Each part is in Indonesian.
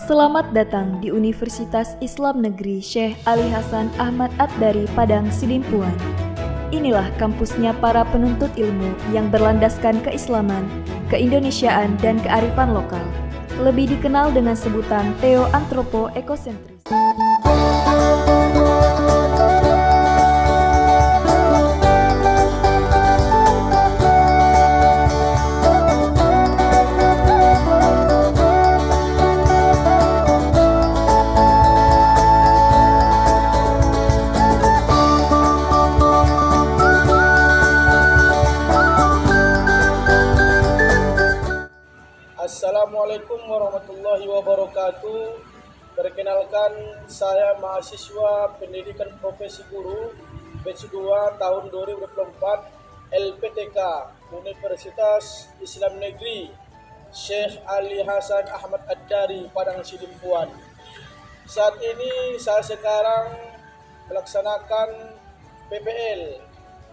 Selamat datang di Universitas Islam Negeri Syekh Ali Hasan Ahmad At-Dari Padang Sidimpuan. Inilah kampusnya para penuntut ilmu yang berlandaskan keislaman, keindonesiaan, dan kearifan lokal. Lebih dikenal dengan sebutan Theo-Antropo Ekosentris. Assalamualaikum warahmatullahi wabarakatuh. Perkenalkan, saya mahasiswa pendidikan profesi guru batch 2 tahun 2024 LPTK Universitas Islam Negeri Syekh Ali Hasan Ahmad At-Dari Padang Sidimpuan. Saat ini saya sekarang melaksanakan PPL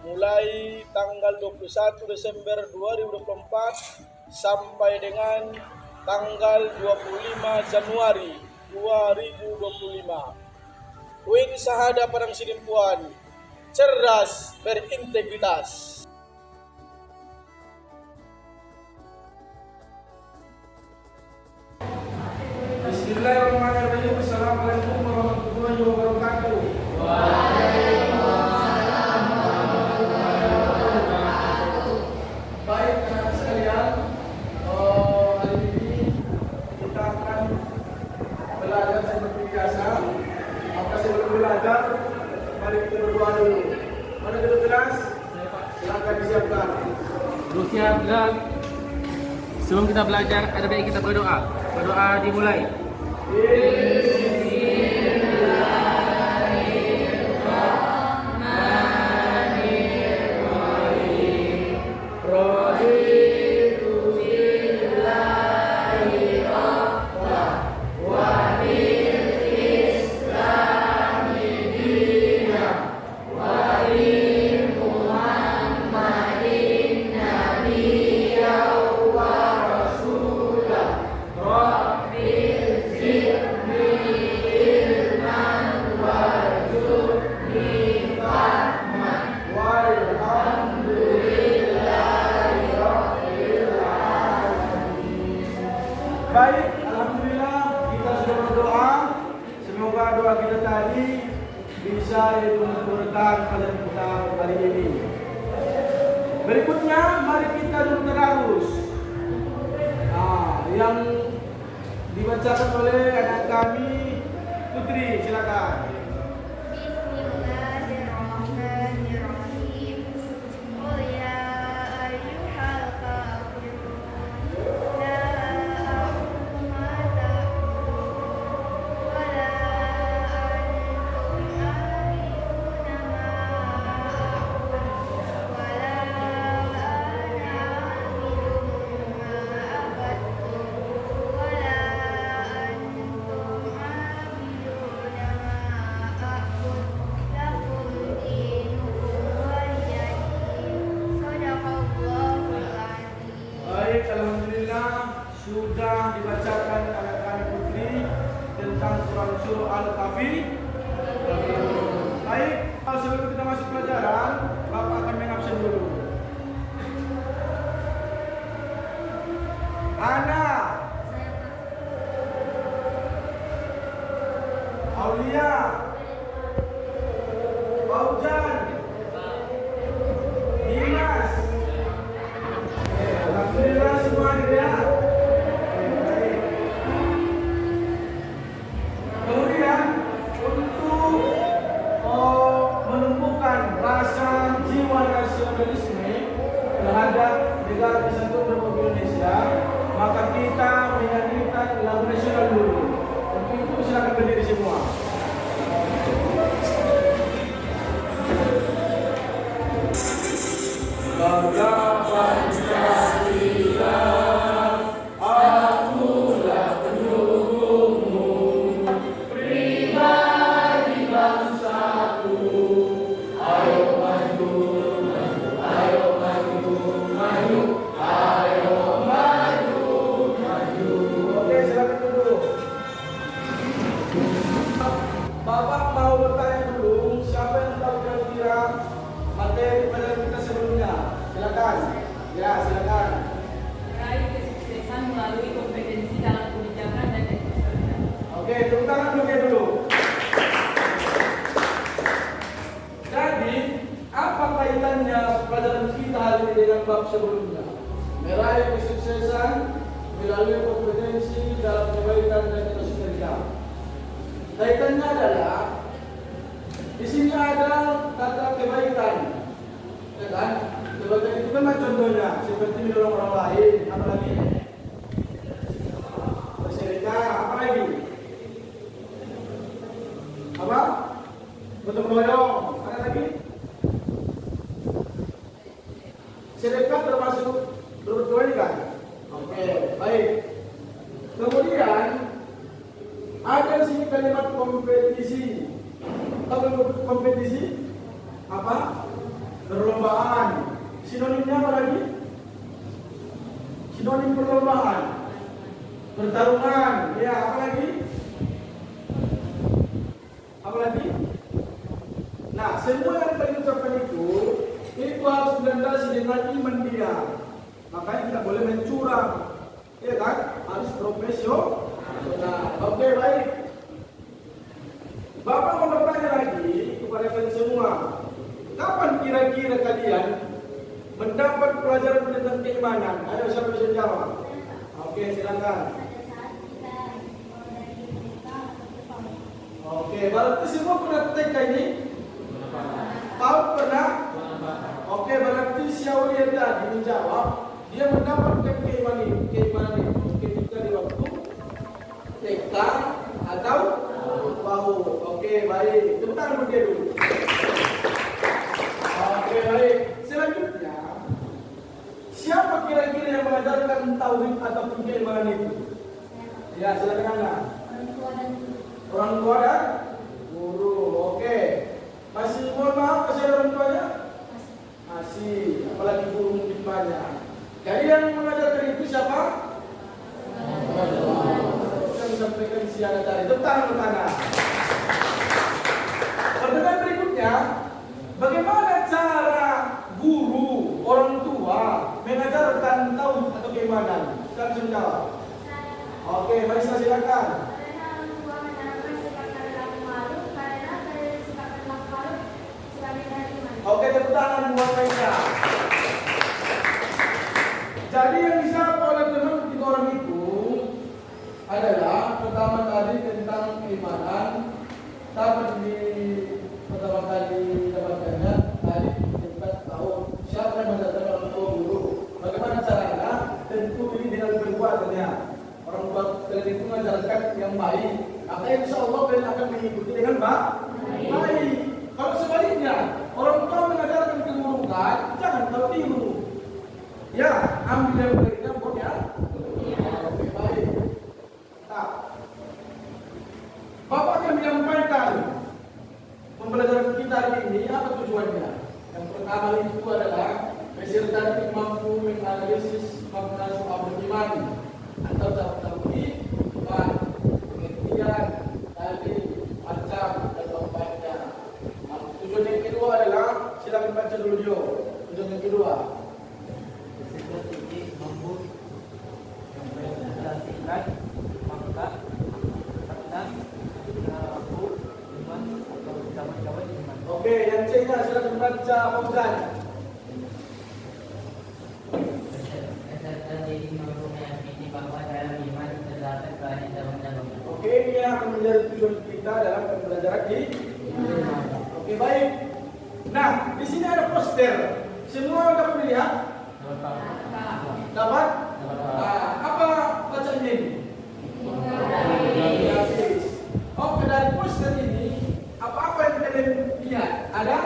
mulai tanggal 21 Desember 2024 sampai dengan tanggal 25 Januari 2025. UIN Syahada Padang Sidimpuan, cerdas berintegritas. Bismillahirrahmanirrahim. Assalamualaikum warahmatullahi wabarakatuh. Baik anak sekalian, hari ini kita akan belajar seperti biasa. Maka sebelum belajar, mari kita berdoa dulu. Mana dulu kelas? Silakan disiapkan. Siap, gerak. Sebelum kita belajar, ada baik kita berdoa. Berdoa dimulai. Baik, alhamdulillah kita sudah berdoa. Semoga doa kita tadi bisa menurunkan pelajaran kita hari ini. Berikutnya, mari kita dulu terus. Yang dibacakan oleh anak kami, Putri, silakan. Bismillahirrahmanirrahim. Qul ya ayyuhal kafirun la a'budu ma ta'budun wa la antum a'buduna ma a'budu wa la ana a'budu ma abadtum wa la antum a'buduna ma a'budu lakum dinukum waliyadin. Shadaqallahul azim. Baik, alhamdulillah sudah dibacakan anak kami Putri tentang surah Al-Kahfi. Baik, sebelum kita masuk pelajaran, Bapak akan mengabsen dulu. Ana, Aulia, Fauzan, Dimas. Alhamdulillah semua ya. Baik. Kemudian untuk menumbuhkan rasa jiwa nasionalisme terhadap negara kesatuan Republik Indonesia, maka kita menyanyikan lagu nasional dulu. Untuk itu silakan berdiri semua. Bangga Pancasila, akulah pendukungmu, pribadi bangsaku. Ayo maju, maju, ayo maju, maju, ayo maju, maju. Oke, silakan duduk. dengan bab sebelumnya. Meraih kesuksesan melalui kompetensi dalam kebaikan dan kesuksesan. Kaitannya adalah di sini ada kata kebaikan, ya kan? Kebaikan itu kan contohnya seperti menolong orang lain, apalagi bersedekah, apa lagi? Apa? Gotong royong, ada lagi? Sedekah termasuk berbuat kan? Oke, baik. Kemudian ada di sini kalimat kompetisi. Tahu kompetisi? Apa? Perlombaan. Sinonimnya apa lagi? Sinonim perlombaan. Pertarungan. Ya, apa lagi? Apa lagi? Nah, semua yang tadi ucapkan itu harus dilandasi dengan iman dia. Makanya tidak boleh mencurang, ya kan? Harus profesional. Oke, baik. Bapak mau bertanya lagi kepada kalian semua. Kapan kira-kira kalian mendapat pelajaran tentang keimanan? Ayo siapa bisa jawab? Oke, silakan. Oke, berarti semua pernah TK ini? Tahu pernah? Oke, berarti Syaulia tadi menjawab dia mendapatkan keimanan itu ketika di waktu TK atau PAUD. Oke, baik. Tepuk tangan untuk dia dulu. Oke, baik. Selanjutnya, siapa kira-kira yang mengajarkan tauhid atau keimanan itu? Ya, silakan Anda. Orang tua dan guru. Oke. Masih mohon maaf, masih ada orang tuanya? Masih, apalagi guru mungkin banyak. Jadi yang mengajarkan itu siapa? Yang disampaikan siang tadi. Tepuk tangan ke tangan. Pertanyaan berikutnya, bagaimana cara guru, orang tua mengajarkan tauhid atau keimanan? Siapa bisa menjawab? Oke, mari silakan. Oke, tepuk tangan buat mereka. Jadi yang bisa oleh teman ketiga orang itu adalah pertama tadi tentang keimanan. Dapat di pertama kali dapatkannya tadi kita tahu siapa yang mengajarkan orang tua guru. Bagaimana caranya? Tentu ini dengan perbuatannya. Orang tua kalian itu mengajarkan yang baik. Maka insya Allah kalian akan mengikuti dengan baik. Kalau sebaliknya, orang tua mengajarkan keburukan, jangan kau tiru. Ya, ambil yang baiknya, buat ya. Oke, baik. Nah, Bapak akan menyampaikan pembelajaran kita hari ini, apa tujuannya? Yang pertama itu adalah peserta mampu menganalisis makna soal beriman atau tauhid, pengertian dari macam dan tempatnya. Tujuan yang kedua adalah, silakan baca dulu dia. Tujuan yang kedua, mampu mempresentasikan fakta tentang aku iman atau zaman-zaman iman. oke, yang C-nya silakan baca Fauzan. Peserta didik mampu meyakini bahwa dalam iman terdapat banyak cabang-cabang. Oke, ini yang akan menjadi tujuan kita dalam pembelajaran di. Oke, baik. Nah, di sini ada poster. Semua dapat melihat? Dapat? Nah, apa bacaan ini? Oke, dari poster ini apa-apa yang kalian lihat? Ada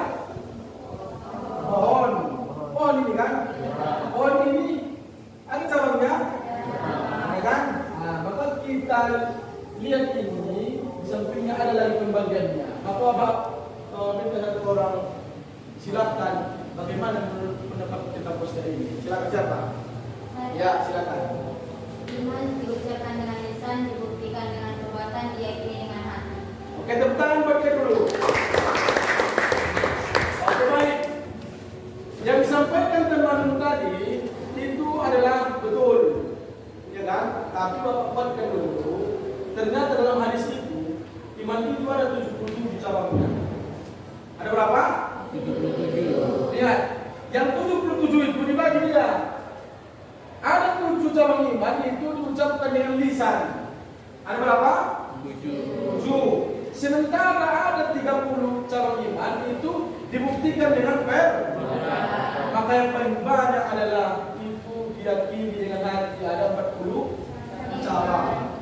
pohon. Pohon ini kan? Pohon ini ada cabangnya? Ya kan? Nah, maka kita lihat ini di sampingnya ada lagi pembagiannya. Bapak minta satu orang silakan bagaimana menurut pendapat kita poster ini. Silakan siapa? Ya, silakan. Iman diucapkan dengan lisan, dibuktikan dengan perbuatan, diyakini dengan hati. Oke, tepuk tangan buat dia dulu. Oke, baik. Yang disampaikan teman tadi itu adalah betul, ya kan? Tapi Bapak buatkan dulu. Ternyata dalam hadis itu iman itu ada 77 cabangnya. Ada berapa? 77. Lihat, Yang 77 itu dibagi dia. Ada 7 cabang iman itu diucapkan dengan lisan. Ada berapa? 7. Sementara ada 30 cabang iman itu dibuktikan dengan perbuatan. Maka yang paling banyak adalah itu diyakini dengan hati. Ada 40 cabang.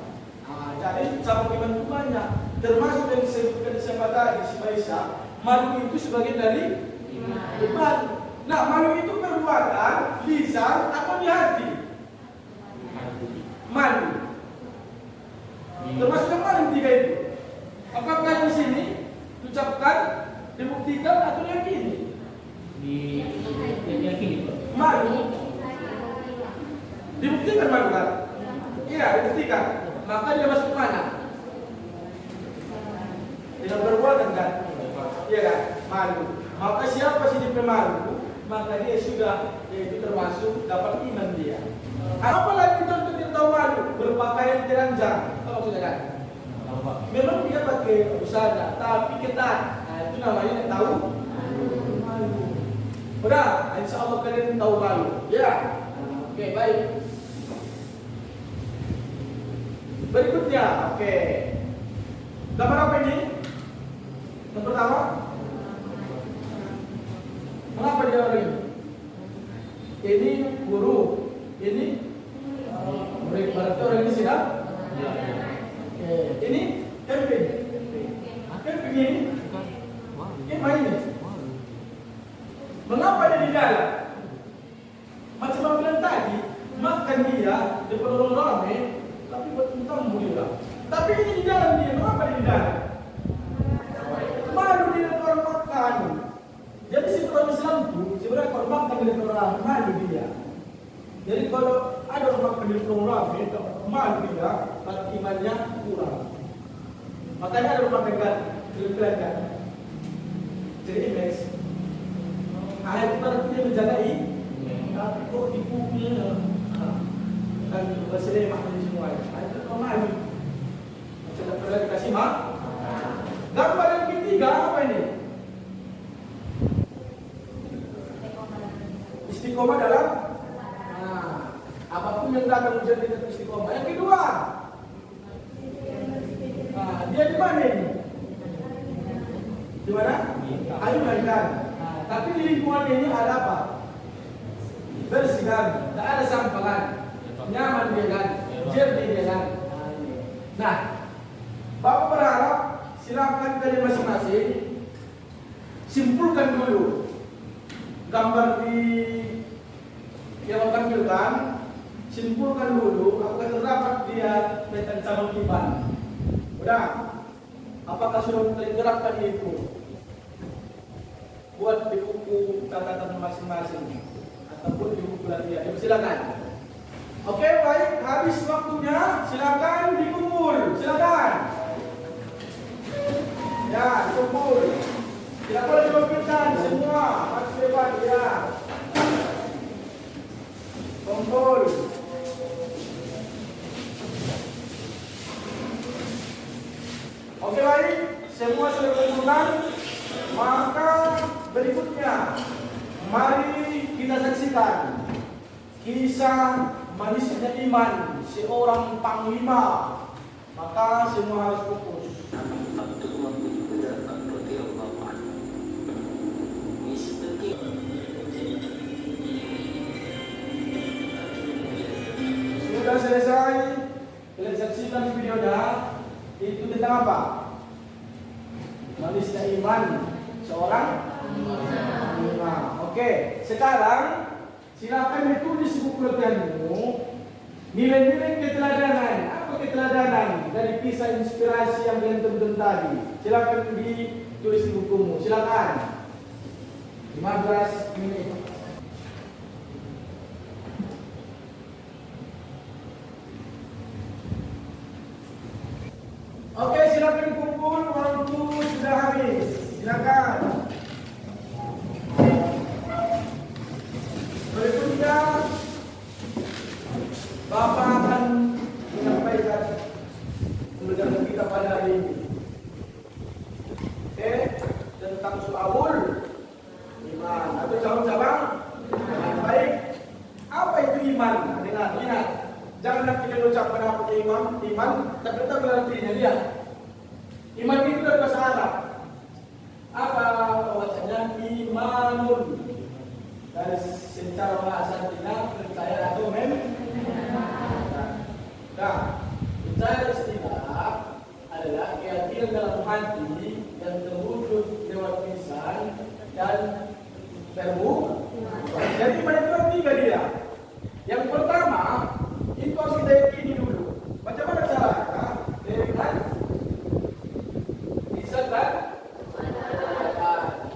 Jadi cabang iman itu banyak. Termasuk yang disebutkan siapa tadi, si Maisha, malu itu sebagian dari iman. Nah, malu itu perbuatan, lisan atau di hati? Malu. Termasuk yang paling tiga itu. Apakah di sini diucapkan, dibuktikan atau diyakini? Diyakini, Pak. Malu. Dibuktikan malu kan? Iya, dibuktikan. Maka dia masuk mana? Dengan perbuatan kan? Iya kan? Malu. Maka siapa sih dia malu? Maka dia sudah, yaitu termasuk dapat iman dia. Apalagi contoh dia tahu malu, berpakaian telanjang. Tahu maksudnya kan? Memang dia pakai busana, tapi ketat. Nah, itu namanya yang tahu malu. Udah, insya Allah kalian tahu malu. Ya, oke, baik. Berikutnya, oke. Gambar apa ini? Yang pertama, mengapa dia orang ini? Ini guru, ini murid. Berarti orang ini sudah? Ini camping. Camping ini? Ini main ini. Mengapa dia di dalam? Macam aku bilang tadi, makan dia depan orang ramai, tapi buat tentang mulia. Tapi ini di dalam dia, mengapa dia di dalam? Malu dia dengan orang makan. Jadi si orang Islam itu sebenarnya kalau makan dengan orang malu dia. Jadi kalau ada orang makan dengan orang ramai, malu dia, berarti imannya kurang. Makanya ada orang makan dengan jadi image. Ayat itu berarti dia menjagai, tapi kok ibunya kan bahasa dia makan semua. Ayat itu malu. Macam pernah dikasih mak. Gambar yang ketiga apa ini? Istiqomah dalam apapun yang datang menjadi istiqomah. Yang kedua, dia di mana ini? Di mana? Ayunan kan. Tapi di lingkungan ini ada apa? Bersih kan? Tak ada sampah kan? Nyaman dia kan? Jernih dia kan? Nah, Bapak berharap silakan kalian masing-masing simpulkan dulu gambar yang Bapak tampilkan. Simpulkan dulu apakah terdapat dia tentang cabang iman. Udah? Apakah sudah tergerakkan itu? Buat di buku catatan masing-masing ataupun di buku latihan. Silakan. Oke, baik. Habis waktunya. Silakan dikumpul. Silakan. Ya, dikumpul. Tidak boleh dilakukan semua. Harus bebas ya. Kumpul. Oke, baik. Semua sudah kumpulkan. Maka berikutnya, mari kita saksikan kisah manisnya iman seorang panglima. Maka semua harus fokus. Sudah selesai, kita saksikan videonya. Itu tentang apa? Manisnya iman seorang panglima. Oke, sekarang silakan ditulis di buku latihanmu nilai-nilai keteladanan. Apa keteladanan dari kisah inspirasi yang kalian tonton tadi? Silakan ditulis di bukumu. Silakan. 15 menit. Oke, silakan kumpul. Waktu sudah habis. Silakan. Berikutnya, Bapak akan menyampaikan pembelajaran kita pada hari ini. Oke, tentang soal iman atau cabang-cabang iman. Nah, dengar, lihat. Jangan kita ucapkan apa iman, tapi kita berartinya lihat. Iman itu dari bahasa Arab. Apa bacanya? Imanun. Dari secara bahasa artinya percaya atau Nah, percaya istilah adalah keyakinan dalam hati yang terwujud lewat lisan dan terbuka. Jadi iman itu ada 3 dia. Yang pertama itu harus kita yakini dulu. Macam mana caranya? Dengan lisan dan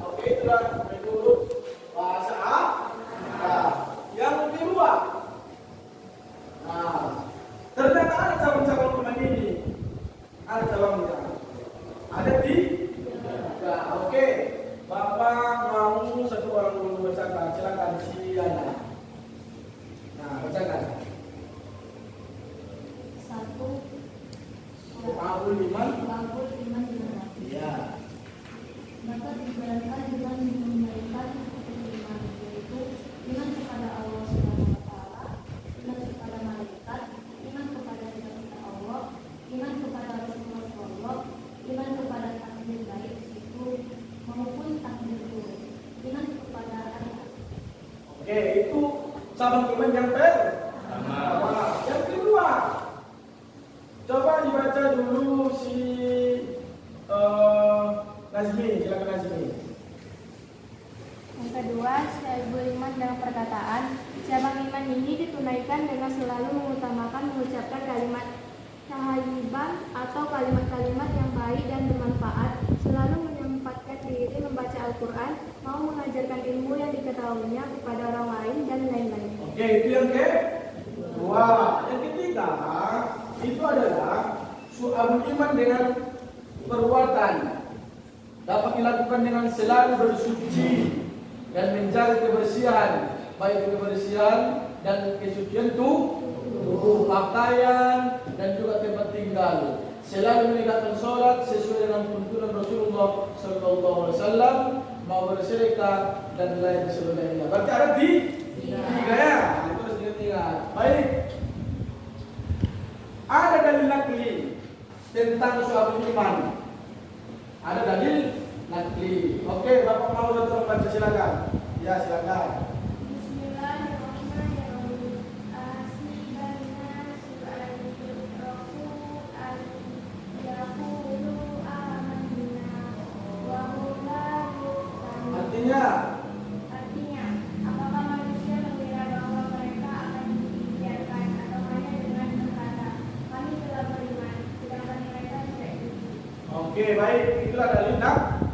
oke, itulah menurut bahasa Arab. Yang kedua, ternyata ada cabang-cabang iman ini. Ada cabangnya. Ada di. Oke. Bapak mau satu orang dulu bacakan. Silakan si Ana. Nah, bacakan. 1. Babul iman. Babul iman dengan Iya. dapat dijalankan dengan menunaikan rukun iman, yaitu iman kepada Allah Subhanahu wa taala, iman kepada malaikat, iman kepada kita Allah, iman kepada Rasulullah, iman kepada takdir baik itu maupun takdir buruk, iman kepada akhirat. Oke, itu cabang iman yang pertama. Yang kedua, coba dibaca dulu si Nazmi, silakan Nazmi. Yang kedua, syai'ul iman dalam perkataan. Cabang iman ini ditunaikan dengan selalu mengutamakan mengucapkan kalimat thayyibah atau kalimat-kalimat yang baik dan bermanfaat, selalu menyempatkan diri membaca Al-Quran, mau mengajarkan ilmu yang diketahuinya kepada orang lain, dan lain-lain. Oke, itu yang kedua. Yang ketiga, itu adalah syu'abul iman dengan perbuatan. Dapat dilakukan dengan selalu bersuci dan menjaga kebersihan, baik kebersihan dan kesucian tubuh, pakaian dan juga tempat tinggal. Selalu menegakkan sholat sesuai dengan tuntunan Rasulullah SAW, mau bersedekah dan lain sebagainya. Berarti ada tiga ya. Itu harus diingat. Baik. Ada dalil nakli tentang syu'abul iman. Ada dalil nakli. Oke, Bapak mau datang baca silakan. Ya, silakan. Bismillahirrahmanirrahim. Asibanna su'an yutraku an yaqulu amanna wa hum la yuftanun. Artinya, Artinya, apakah manusia mengira bahwa mereka akan dibiarkan atau hanya dengan berkata, kami telah beriman, sedangkan mereka tidak beriman. oke, baik. Itulah dalil nakli.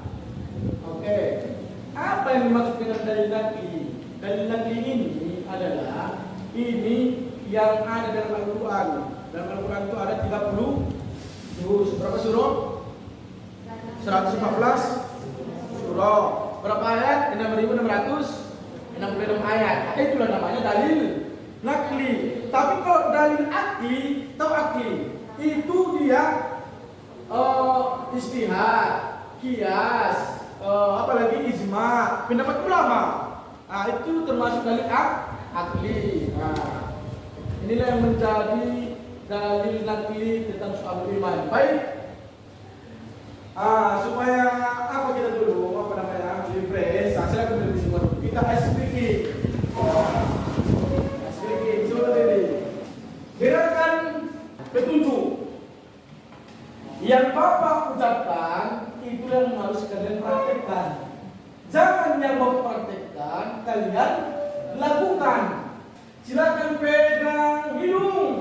Oke. Apa yang dimaksud dengan dalil nakli? Dalil nakli ini adalah ini yang ada dalam Al-Quran. Dalam Al-Quran itu ada 30 berapa surah? 114 surah. Berapa ayat? 6.666 ayat. Itulah namanya dalil nakli. Tapi kalau dalil akli, tahu akli? Itu dia istihad, kias, apalagi ijma, pendapat ulama. Nah, itu termasuk dalil akli. Nah, inilah yang menjadi dalil nakli tentang syu'abul iman. Baik. Supaya apa kita dulu, apa namanya, refresh. Saya akan berdiri semua dulu. Kita SPK. SPK, coba diri. Gerakan petunjuk. Yang Bapak ucapkan itu yang harus kalian praktekkan. Jangan yang Bapak praktekkan kalian lakukan. Silakan pegang hidung.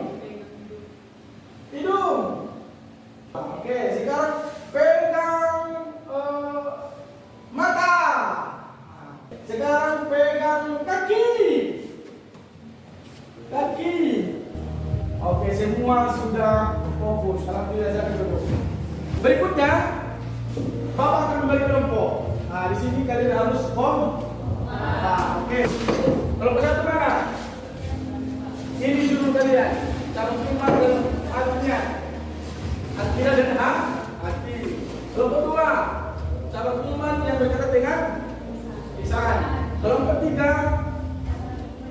Oke, sekarang pegang mata. Sekarang pegang kaki. Oke, semua sudah fokus. Alhamdulillah, saya duduk. Berikutnya, Bapak akan membagi kelompok. Nah, di sini kalian harus oke. Kelompok satu mana? Ini dulu kalian. Calon iman dan hatinya. Hatinya dan hati. Kelompok dua, calon iman yang berkaitan dengan lisan. Kelompok tiga,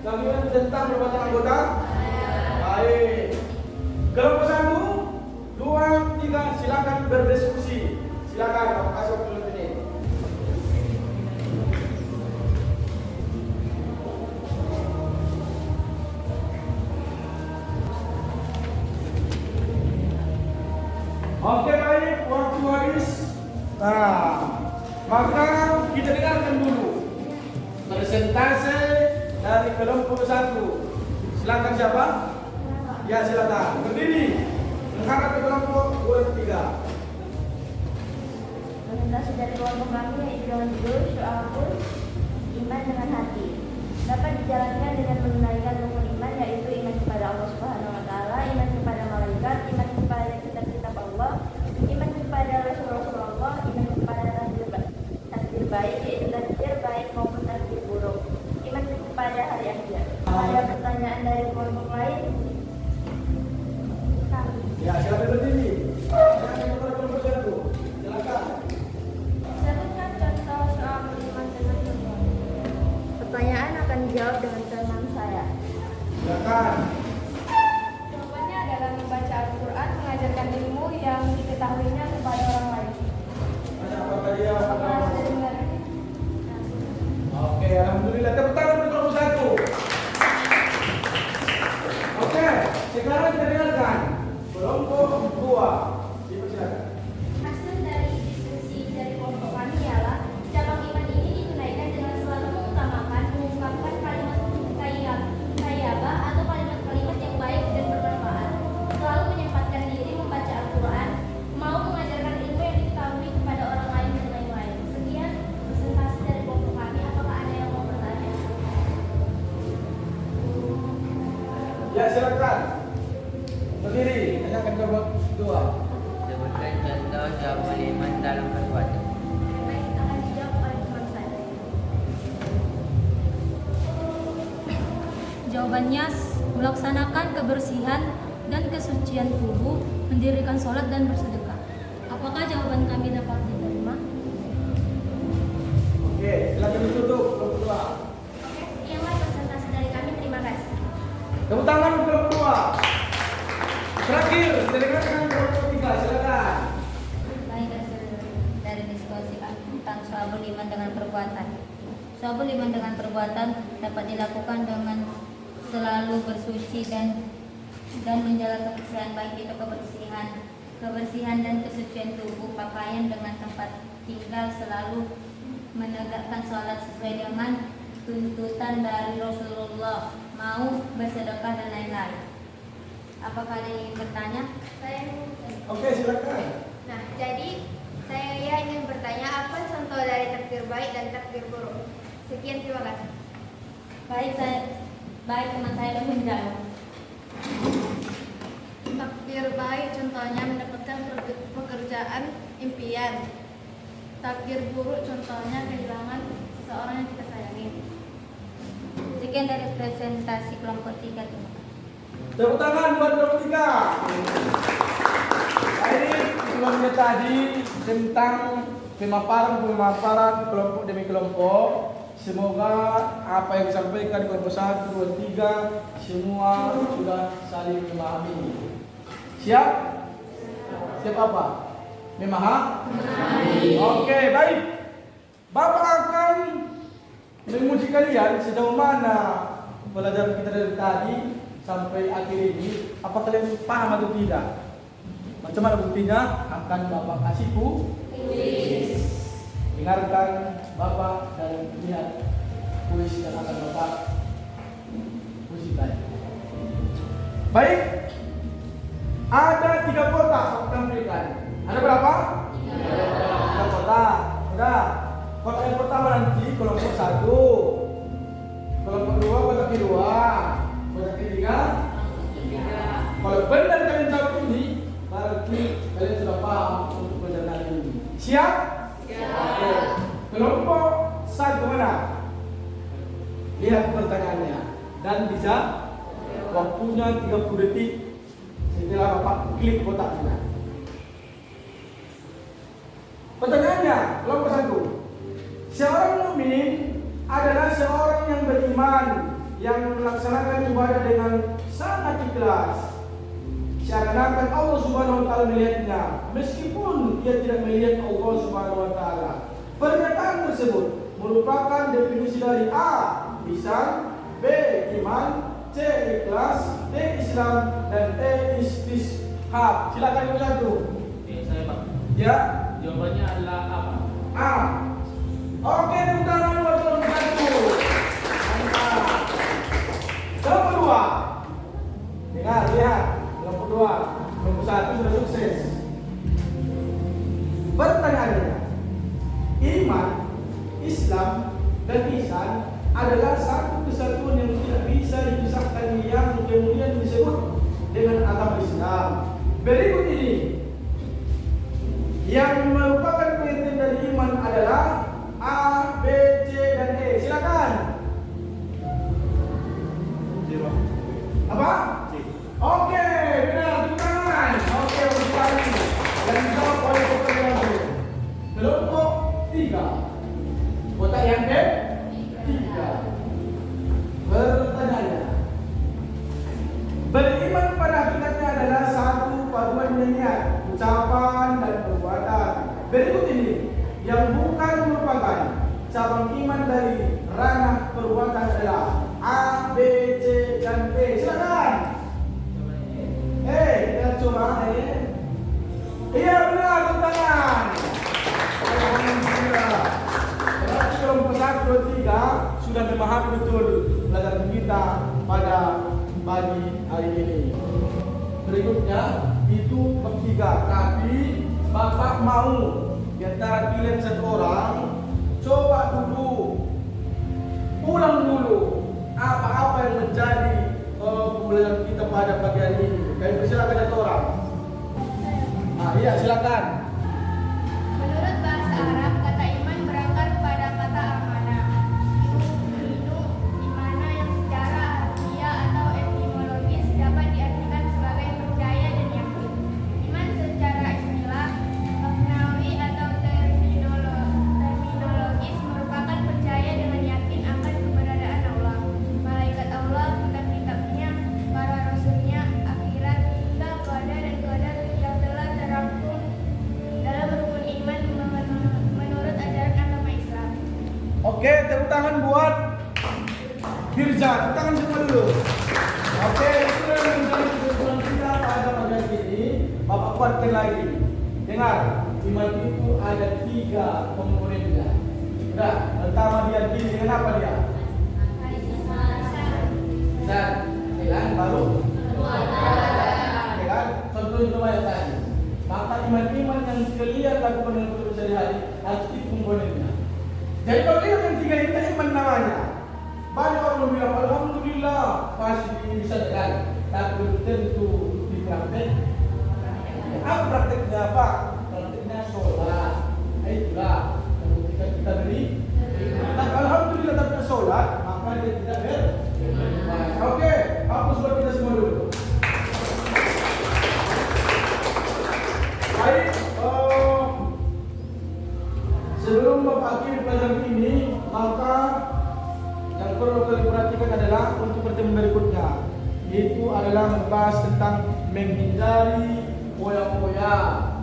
Gabungan tentang perbuatan anggota? Baik. Kelompok 1, 2, 3, silakan berdiskusi. Silakan, aku kasih waktu lebih ini. Oke baik, waktu habis. Nah, maka kita dengarkan dulu presentase dari kelompok 1. Silakan siapa? Ya silakan. Berdiri. Menghadap ke kelompok 2 dan 3. Presentasi dari kelompok kami yaitu dengan judul Syu'abul Iman dengan Hati. Dapat dijalankan dengan menunaikan rukun iman yaitu iman kepada Allah Subhanahu wa taala, iman kepada malaikat, iman kepada kitab-kitab Allah, iman kepada Rasul-Rasul Allah, iman kepada takdir baik yaitu takdir baik maupun takdir buruk, iman kepada hari akhir. Ada pertanyaan dari kelompok lain? Kami. Ya silakan berdiri. Silakan kepada kelompok 1. Silakan. Sebutkan contoh soal beriman dengan Allah. Pertanyaan akan dijawab dengan teman saya. Silakan. Jawabannya adalah membaca Al-Quran, mengajarkan ilmu yang diketahuinya kepada orang lain. Apakah dia? Apakah sudah dengar? Oke, alhamdulillah. Tepuk tangan untuk kelompok 1. Oke, sekarang kita dengarkan kelompok 2. Silakan. Hasil dari diskusi dari kelompok kami ialah cabang iman ini ditunaikan dengan selalu mengutamakan mengungkapkan kalimat thayyibah atau kalimat-kalimat yang baik dan bermanfaat, selalu menyempatkan diri membaca Al-Quran, mau mengajarkan ilmu yang diketahui kepada orang lain dan lain-lain. Sekian presentasi dari kelompok kami. Apakah ada yang mau bertanya? Ya silakan. Berdiri. Tanyakan kelompok 2. Sebutkan contoh Syu'abul Iman dalam perbuatan. Baik, akan dijawab oleh teman saya. Jawabannya melaksanakan kebersihan dan kesucian tubuh, mendirikan sholat dan bersedekah. Apakah jawaban kami dapat diterima? Oke, silakan ditutup kelompok 2. Oke, sekianlah presentasi dari kami. Terima kasih. Tepuk tangan untuk kelompok 2. Terakhir, kita dengarkan kelompok 3. Silakan. Baik, hasil dari diskusi tentang Syu'abul Iman dengan perbuatan. Syu'abul Iman dengan perbuatan dapat dilakukan dengan selalu bersuci dan menjaga kebersihan, baik itu kebersihan dan kesucian tubuh, pakaian dengan tempat tinggal, selalu menegakkan sholat sesuai dengan tuntutan dari Rasulullah, mau bersedekah dan lain-lain. Apakah ada yang ingin bertanya? Saya ingin bertanya. Oke, silakan. Nah, jadi saya ingin bertanya apa contoh dari takdir baik dan takdir buruk. Sekian, terima kasih. Baik teman saya akan menjawab. Takdir baik contohnya mendapatkan pekerjaan impian. Takdir buruk contohnya kehilangan seseorang yang kita sayangi. Sekian dari presentasi kelompok 3. Terima kasih. Tepuk tangan buat kelompok 3. Ini sebelumnya tadi tentang pemaparan kelompok demi kelompok. Semoga apa yang disampaikan di kelompok 1, 2, 3 semua sudah saling memahami. Siap? Siap apa? Memahami? Oke, baik. Bapak akan menguji kalian sejauh mana pelajaran kita dari tadi sampai akhir ini. Apa kalian paham atau tidak? Macam mana buktinya? Akan Bapak kasih kuis. Dengarkan Bapak dan lihat kuis yang akan Bapak uji tadi. Baik. Ada 3 kotak aku tampilkan. Ada berapa? 3 kotak. Sudah. Kotak yang pertama nanti kelompok 1. Kelompok 2 kotak kedua. Kotak ketiga. Kalau benar kalian jawab ini, berarti kalian sudah paham untuk pelajaran ini. Siap? Oke. Kelompok 1 mana? Lihat pertanyaannya dan bisa waktunya 30 detik setelah Bapak klik kotaknya. Pertanyaannya, kelompok 1. Seorang mukmin adalah seorang yang beriman yang melaksanakan ibadah dengan sangat ikhlas, seakan-akan Allah Subhanahu wa taala melihatnya meskipun dia tidak melihat Allah Subhanahu wa taala. Pernyataan tersebut merupakan definisi dari A, lisan, B, iman, C, ikhlas, D, Islam, dan E, istishab. Silakan yang satu. Saya Pak. Ya. Jawabannya adalah apa? A. Oke, tepuk tangan buat nomor satu. Mantap. Nomor dua. Dengar, lihat. Nomor dua. Nomor satu sudah sukses. Pertanyaannya, iman, Islam, dan ihsan adalah satu kesatuan yang tidak bisa dipisahkan yang kemudian disebut dengan agama Islam. Berikut ini yang merupakan pengertian dari iman adalah A, B, C, dan E. Silakan. Apa? Oke, benar, tepuk tangan. Oke, bagus sekali. Dan dijawab oleh pekerjaan kelompok 3. Kotak yang ke-3. Pertanyaannya, beriman pada hakikatnya adalah satu paduan niat, ucapan, dan perbuatan. Berikut ini yang bukan merupakan cabang iman dari ranah perbuatan adalah A, B, C, dan D. Silakan. Kita coba. Iya benar, tepuk tangan. Alhamdulillah. Berarti kelompok 1, 2, 3 sudah memahami betul pelajaran kita pada pagi hari ini. Berikutnya itu bab 3. Tapi Bapak mau di antara pilihan satu orang, coba dulu, ulang dulu apa-apa yang menjadi pembelajaran kita pada pagi hari ini. Kami persilakan satu orang. Iya silakan. Menurut bahasa Arab, kata iman berakar pada kata amanah. Itu dimana yang secara harfiah atau etimologis dapat diartikan sebagai percaya dan yakin. Iman secara istilah, maknawi atau terminologis merupakan percaya dengan yakin akan keberadaan Allah, malaikat Allah, kitab-kitabnya, para rasulnya, akhirat, hingga qadar dan qadar yang telah terangkum dalam rukun iman menurut ajaran agama Islam. Oke, tepuk tangan buat Firza. Tepuk tangan semua dulu. Oke, itu yang menjadi kesimpulan kita pada pagi hari ini. Bapak kuatkan lagi. Dengar, iman itu ada 3 komponennya. Sudah, pertama dia diri dengan apa dia? Dan dengan baru. Ya kan? Contoh itu yang tadi. Maka iman-iman yang kalian lakukan dengan betul sehari-hari harus itu komponennya. Jadi kalau dia yang 3 ini iman namanya. Banyak orang bilang alhamdulillah pasti bisa jalan, tapi belum tentu dipraktek. Apa prakteknya Pak? Prakteknya sholat. Itulah ketika kita beri. Nah, alhamdulillah tapi sholat maka dia tidak beriman. Oke, hapus buat kita semua dulu. Baik, sebelum Bapak akhiri pelajaran ini, maka yang perlu kalian perhatikan adalah untuk pertemuan berikutnya, yaitu adalah membahas tentang menghindari poya-poya,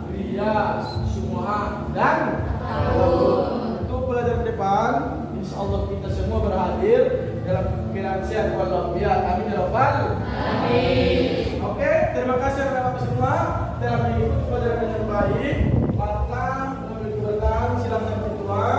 ria, sum'ah, dan untuk pelajaran depan, insya Allah kita semua berhadir dalam keadaan sehat walafiat. Amin ya rabbal alamin. Oke, terima kasih kepada Bapak semua telah mengikuti pelajaran yang baik. Maka silakan berdoa.